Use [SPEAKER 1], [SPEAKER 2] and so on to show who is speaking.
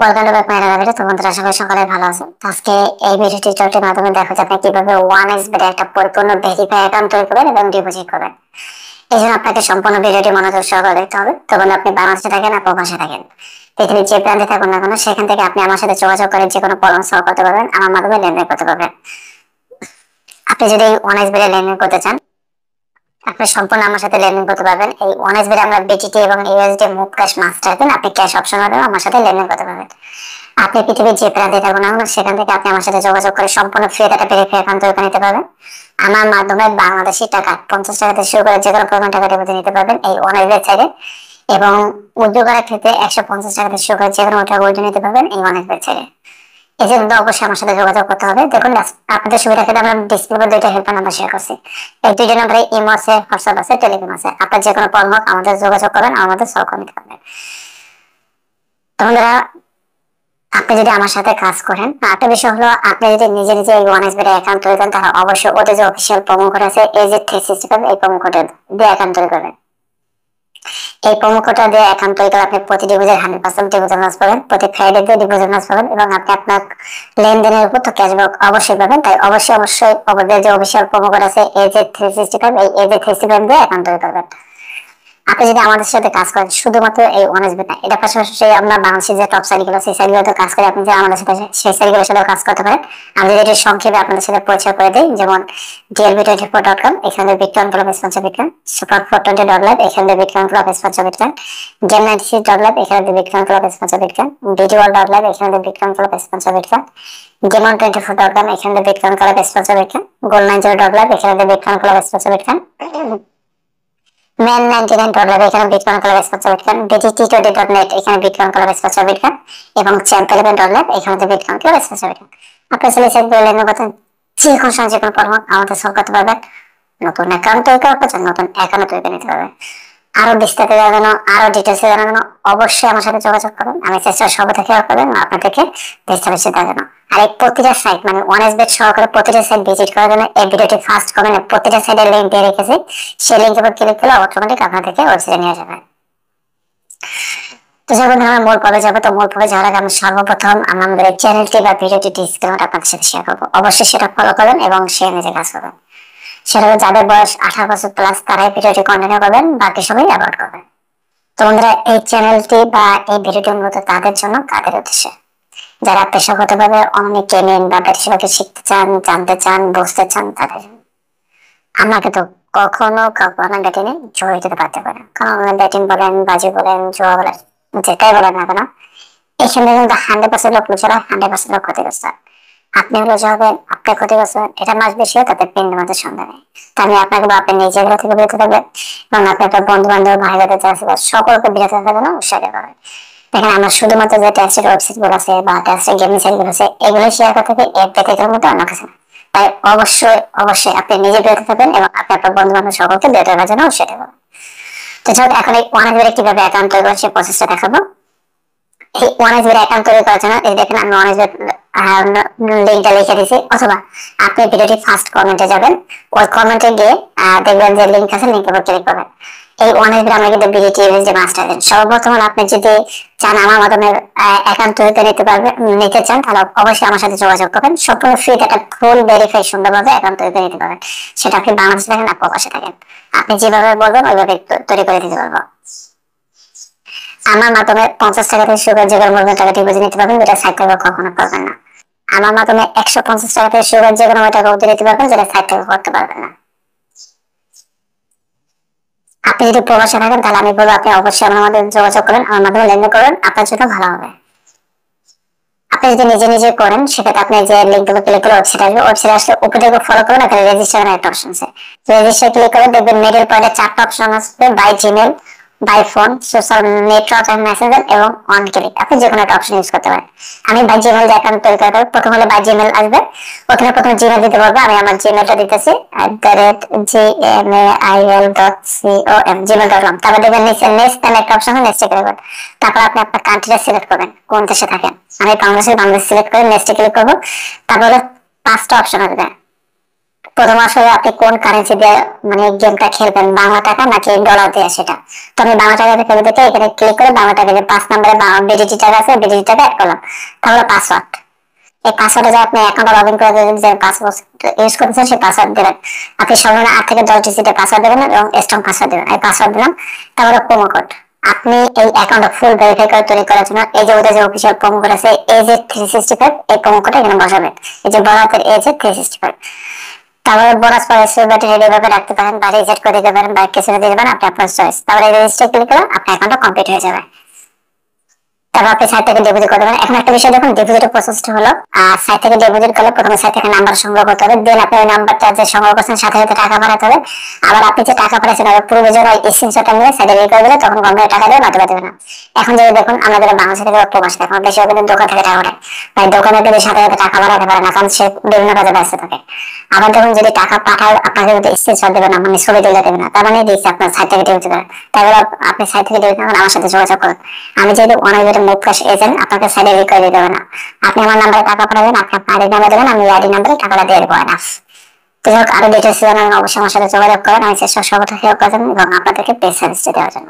[SPEAKER 1] Welcome to back my video. তো বন্ধুরা সবাই সকালে ভালো আছেন। তো আজকে এই ভিডিও টিউটোরিয়ালটির মাধ্যমে দেখো যে আপনি কিভাবে 1xbet একটা পরিপূর্ণ ভেরিফাই অ্যাকাউন্ট তৈরি করবেন এবং ডিপোজিট করবেন। এই জন্য আপনাকে সম্পূর্ণ ভিডিওটি মনোযোগ সহকারে দেখতে হবে। তো বন্ধু, আপনি বাংলাদেশে থাকেন না প্রবাসে থাকেন, পৃথিবীর যে প্রান্তে থাকুন না কেন, সেখান থেকে আপনি আমার সাথে যোগাযোগ করে যে কোনো প্রবলেম সলভ করতে পারবেন, আমার মাধ্যমে লেনদেন করতে পারবেন। আপনি যদি 1xbet লেনদেন করতে চান, আপনি সম্পূর্ণ আমার সাথে লেনদেন করতে পারবেন। এই 1xbet আমরা বিটিটি এবং ইউএসডি মুভ ক্যাশ মাস্টার দেন, আপনি ক্যাশ অপশন আমার সাথে লেনদেন করতে পারবেন। আপনি পৃথিবীর যে প্রান্তে থাকুন না কেন, সেখান থেকে আপনি আমার সাথে যোগাযোগ করে সম্পূর্ণ ফ্রি একটা ভেরিফাই অ্যাকাউন্ট তৈরি করে নিতে পারবেন। আমার মাধ্যমে বাংলাদেশি টাকা 50 টাকা থেকে শুরু করে যে কোনো পরিমাণ টাকা ডিপোজিট নিতে পারবেন এই অনেক ওয়েবসাইটে, এবং উদ্যোগের ক্ষেত্রে 150 টাকা থেকে শুরু করে যে কোনো টাকা উইথড্র নিতে পারবেন এই অনেক ওয়েবসাইটে। এই জন্য অবশ্যই আমার সাথে যোগাযোগ করতে হবে। দেখুন, আপনাদের সুবিধা ক্ষেত্রে আমরা ডিসপ্লে দুইটা হেল্পলাইন নাম্বার শেয়ার করছি। এই দুইটা নাম্বারে ইমো আছে, হোয়াটসঅ্যাপ আছে, টেলিগ্রাম আছে। আপনার যে কোনো প্রবলেম হোক আমাদের যোগাযোগ করবেন, আমাদের সলভ করে নিতে পারবেন। তো বন্ধুরা, আপনি যদি আমার সাথে কাজ করেন, একটা বিষয় হলো আপনি যদি নিজে নিজে এই 1xbet অ্যাকাউন্ট তৈরি করেন, তাহলে অবশ্যই ওদের যে অফিসিয়াল প্রোমো কোড আছে এই যে 365, এই প্রোমো কোডে দিয়ে অ্যাকাউন্ট তৈরি করবেন। এই প্রোমো কোডটা দিয়ে অ্যাকাউন্ট তৈরি করে আপনি প্রতি ডিপোজিট 100% ডিপোজিট মাস পাবেন, প্রতি ফ্রাইডে দিয়ে ডিপোজিট মাস পাবেন, এবং আপনি আপনার লেনদেনের উপর তো ক্যাশব্যাক অবশ্যই পাবেন। তাই অবশ্যই ওদের যে অফিসিয়াল প্রোমো কোড আছে এই যে 365, এই যে 365 দিয়ে অ্যাকাউন্ট তৈরি করবেন। আপনি যদি আমাদের সাথে কাজ করেন, শুধুমাত্র এই 1xbet না, এটা পাশাপাশি আমরা বাংলাদেশের যে টপ সাইটগুলো সেই সাইটগুলোতে কাজ করে, আপনি যে আমাদের সাথে সেই সাইটগুলোর সাথে কাজ করতে পারেন। আমি যদি এটি সংক্ষেপে আপনাদের সাথে পরিচয় করে দিই, যেমন dlb24.com, এখানে bitcoin club sponsor bitcoin, super420.live, এখানে bitcoin club sponsor bitcoin, game96.live, এখানে bitcoin club sponsor bitcoin, bdwall.live, এখানে bitcoin club sponsor bitcoin, gamon24.com, এখানে bitcoin club sponsor bitcoin, gold90.live, এখানে bitcoin club sponsor bitcoin, man99.live, এখানে bitcoin club sponsor bitcoin, btt20.net, এখানে bitcoin club sponsor bitcoin, এবং champ11.live, এখানে bitcoin club sponsor bitcoin. আপনি চাইলে সেগুলো লেনদেন করতে যে কোনো সময় যে কোনো প্রবলেম আমাদের সলভ করতে পারবেন। নতুন অ্যাকাউন্ট তৈরি করার পর নতুন অ্যাকাউন্ট তৈরি করে নিতে পারবেন। আরো বিস্তারিত জানানো, আরো ডিটেলসে জানানো, অবশ্যই আমার সাথে যোগাযোগ করবেন। আমি চেষ্টা সব থেকে করবেন আপনাদেরকে বিস্তারিত জানানো। আর এই প্রতিটা সাইট, মানে 1xbet সহকারে প্রতিটা সাইট ভিজিট করার জন্য এই ভিডিওটি ফার্স্ট কমেন্টে প্রতিটা সাইটের লিংক দিয়ে রেখেছি। সেই লিংকের উপর ক্লিক করলে অটোমেটিক আপনাদেরকে ওয়েবসাইটে নিয়ে যাবে। তো যখন আমরা মূল পর্বে যাবো, তো মূল পর্বে যাওয়ার আগে আমি সর্বপ্রথম আমাদের চ্যানেলটি বা ভিডিওটি ডিসক্রিপশনে আপনাদের সাথে শেয়ার করবো। অবশ্যই সেটা ফলো করবেন এবং শেয়ার নিজে কাজ করবেন। সেটা যাদের বয়স 18 বছর প্লাস তারাই ভিডিওটি কন্টিনিউ করবেন, বাকি সবাই অ্যাভয়েড করবেন। তো বন্ধুরা, এই চ্যানেলটি বা এই ভিডিওটি মূলত তাদের জন্য, তাদের উদ্দেশ্যে যারা পেশাগতভাবে অনেক ট্রেনিং বা পেশাগত শিখতে চান, জানতে চান, বুঝতে চান, তাদের জন্য। আমাকে তো কখনো কখনো ব্যাটিং এ জড়িয়ে যেতে পারতে পারে, কারণ ব্যাটিং বলেন, বাজি বলেন, জোয়া বলেন, যেটাই বলেন না কেন, এখানে কিন্তু 100% লোক লুচারা, 100% লোক ক্ষতিগ্রস্ত। আপনি হলো যাবেন, আপনার ক্ষতিগ্রস্ত, এটা মাস বেশি হয় তাতে পিন্ড মাসের সন্ধ্যা নেই। তা আমি আপনাকে বা আপনার নিজের থেকে বিরত থাকবেন, এবং আপনার বন্ধু বান্ধব, ভাই বোনের আছে সকলকে বিরত থাকার জন্য উৎসাহ করবেন। দেখেন, আমরা শুধুমাত্র যে ট্যাক্সের ওয়েবসাইট গুলো আছে বা ট্যাক্সের গেমিং সাইট গুলো আছে এগুলো শেয়ার করতে থাকি, এর ব্যতিক্রম মধ্যে অন্য কিছু না। তাই অবশ্যই আপনি নিজে বিরত থাকবেন এবং আপনার বন্ধু বান্ধব সকলকে বিরত থাকার জন্য উৎসাহ করবেন। তো চলো এখন এই 1xbet কিভাবে অ্যাকাউন্ট তৈরি করার সেই প্রসেসটা দেখাবো। এই 1xbet অ্যাকাউন্ট তৈরি করার জন্য এই দেখেন আমি 1xbet লিঙ্কটা লিখে দিয়েছি, অথবা আপনি ভিডিওটি ফার্স্ট কমেন্টে যাবেন, ওই কমেন্টে গিয়ে দেখবেন যে লিঙ্ক আছে, লিঙ্কের উপর ক্লিক করবেন। এই 1xbet আমরা কিন্তু বিডিটি যে মাস্টার দেন। সর্বপ্রথম আপনি যদি চান আমার মাধ্যমে অ্যাকাউন্ট তৈরি করে নিতে চান, তাহলে অবশ্যই আমার সাথে যোগাযোগ করবেন। সম্পূর্ণ ফ্রি একটা ফুল ভেরিফাই সুন্দরভাবে অ্যাকাউন্ট তৈরি করে নিতে পারবেন। সেটা আপনি বাংলাদেশে থাকেন না প্রবাসে থাকেন, আপনি যেভাবে বলবেন ওইভাবে তৈরি করে দিতে পারবো। আমার মাধ্যমে 50 টাকা থেকে শুরু করে যে কোনো মূলধন টাকা ডিপোজিট নিতে পারবেন, যেটা সাইট থেকে কখনো করবেন না। আমার মাধ্যমে 150 টাকা থেকে শুরু করে যে কোনো টাকা উঠে নিতে পারবেন, যেটা সাইট থেকে করতে পারবেন না। আপনি যদি প্রবাসে থাকেন, তাহলে আমি বলবো আপনি অবশ্যই আমার মাধ্যমে যোগাযোগ করেন, আমার মাধ্যমে লেনদেন করেন, আপনার জন্য ভালো হবে। আপনি যদি নিজে নিজে করেন, সেক্ষেত্রে আপনি যে লিঙ্কগুলো ক্লিক করে ওয়েবসাইট আসবে, ওয়েবসাইট আসলে উপরে থেকে ফলো করুন, এখানে রেজিস্ট্রেশন একটা অপশন আছে। রেজিস্টার ক্লিক করে দেখবেন মিডল পয়েন্টে 4টা অপশন আসবে, by Gmail, by phone, social network and messenger এবং অন ক্লিক। আপনি যে কোনো একটা অপশন ইউজ করতে পারেন। আমি বাই জিমেল দিয়ে অ্যাকাউন্ট তৈরি করব। প্রথম হলে বাই জিমেল আসবে, ওখানে প্রথমে জিমেল দিতে বলবে। আমি আমার জিমেলটা দিতেছি @gmail.com। তারপর দেখবেন নিচে নেক্সট নামে একটা অপশন আছে, নেক্সটে ক্লিক করবেন। তারপর আপনি আপনার কান্ট্রিটা সিলেক্ট করবেন, কোন দেশে থাকেন। আমি বাংলাদেশ সিলেক্ট করে নেক্সটে ক্লিক করব। তারপরে 5টা অপশন আসবে, প্রথম আসলে আপনি কোন কারেন্সি দিয়ে মানে গেমটা খেলবেন, বাংলা টাকা নাকি ডলার দিয়ে সেটা। তো আমি বাংলা টাকা দিয়ে খেলতে চাই, এখানে ক্লিক করে বাংলা টাকা যে 5 নম্বরে বিডিটি টাকা আছে বিডিটি টাকা অ্যাড করলাম, তাহলে পাসওয়ার্ড। এই পাসওয়ার্ডে যে আপনি অ্যাকাউন্ট লগ ইন করে দেবেন, যে পাসওয়ার্ড ইউজ করতেছেন সেই পাসওয়ার্ড দেবেন। আপনি সর্বনিম্ন 8 থেকে 10 ডিজিটের পাসওয়ার্ড দেবেন এবং স্ট্রং পাসওয়ার্ড দেবেন। এই পাসওয়ার্ড দিলাম, তারপরে প্রোমো কোড। আপনি এই অ্যাকাউন্ট ফুল ভেরিফাই করে তৈরি করার জন্য এই যে ওদের যে অফিসিয়াল প্রোমো কোড আছে AZ365, এই প্রোমো কোডটা এখানে বসাবেন। এই যে বড়হাতের AZ365। তারপরে বোনাস পরে ব্যাটারি রেডি ভাবে রাখতে পারেন বা রিসেট করে দিতে পারেন বা কিছু দিয়ে দিবেন, আপনি আপনার চয়েস। তারপরে রেজিস্টার ক্লিক করলে আপনার অ্যাকাউন্টটা কমপ্লিট হয়ে যাবে। তারপর আপনি সাইট থেকে ডিপোজিট করতে পারেন। এখন একটা বিষয় দেখুন, ডিপোজিটের প্রসেসটা হলো সাইট থেকে ডিপোজিট করলে প্রথমে সাইট থেকে নাম্বার সংগ্রহ করতে হবে, দেন আপনি ওই নাম্বারটা যে সংগ্রহ করছেন সাথে সাথে টাকা পাঠাতে হবে। আবার আপনি যে টাকা পাঠাচ্ছেন ওই পূর্বে যেন স্ক্রিনশটটা নিয়ে সাইটে রেডি করে দিলে তখন কোম্পানি টাকা দেবে, নয়তো দেবে না। এখন যদি দেখুন আমরা যারা বাংলাদেশ থেকে প্রবাস, এখন বেশি কিন্তু দোকান থেকে টাকা পাঠায়, ভাই দোকানে কিন্তু সাথে সাথে টাকা পাঠাতে পারে না, কারণ সে বিভিন্ন কাজে ব্যস্ত থাকে। আবার দেখুন যদি টাকা পাঠায় আপনাকে কিন্তু স্ক্রিনশট দেবে না, মানে ছবি তুলে দেবে না, তার মানে দিচ্ছে আপনার সাইট থেকে ডিপোজিট করে। তাহলে আপনি সাইট থেকে ডিপোজিট করেন, আমার সাথে যোগাযোগ করুন। আমি যেহেতু অনেক মুভ ক্যাশ এজেন্ট, আপনাকে সাইডে রিকোয়েস্ট দিতে হবে না। আপনি আমার নাম্বারে টাকা পাঠাবেন, আপনার আইডি নাম্বার দেবেন, আমি আইডি নাম্বারে টাকাটা দিয়ে দেবো। না তো যাই হোক, আরো ডিটেলস জানার অবশ্যই আমার সাথে যোগাযোগ করেন। আমি চেষ্টা সর্বদা হেল্প করার জন্য এবং আপনাদেরকে পেজ সার্ভিস দেওয়ার জন্য।